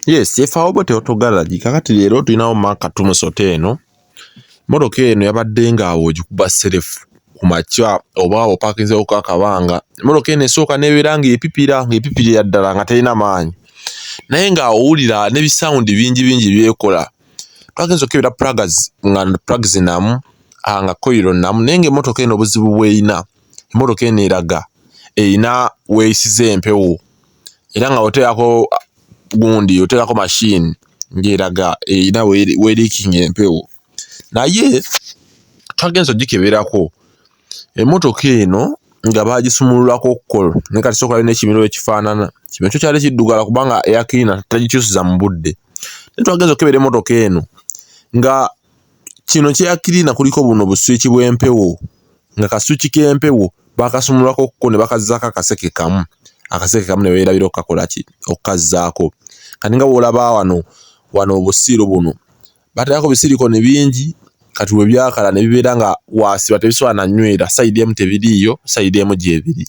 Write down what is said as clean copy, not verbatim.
Yes, yefaawo bwe teotogalaji kakati leero tulinawo Mark Tumusota eno. Emmotoka eno yabadde ng'awo ogikuba serefu ku makya oba opaakinzeewo ku akabanga. Emmotoka eno esooka n'ebeera ng'epipira ddala nga terina maanyi. Naye ng'owulira n'ebisawundi bingi byekola. Twagenza okukebera plugs namu nga koyiro namu naye ng'emmotoka eno obuzibu bw'eyina. Emmotoka eno eraga eyina weeyisiza empewo era nga oteerako gundi oteerako machine ng'eraga eyina weeriikinga empewo. Naye twagenza ogikeberako emmotoka eno nga baagisumululako kkolo naye kati sooka yalina ekimiro ekifaanana. Ekimiro kyo kyali kiddugala kubanga air cleaner tagikyusiza mu budde. Naye twagenza okukebera emmotoka eno nga kino kya cleaner kuliko buno buswiki bw'empewo nga kaswiki k'empewo baakasumululako kko ne bakazzaako akaseke kamu. Akaseke kamu ne beerabira okukakola ki okukazzaako. Kati nga bw'olaba wano obusiiro buno bateekako bisirikoni bingi kati bwe byakala ne bibeera nga waasiba tebisobola na nywera sayidi emu tebiriiyo sayidi emu gyebiri.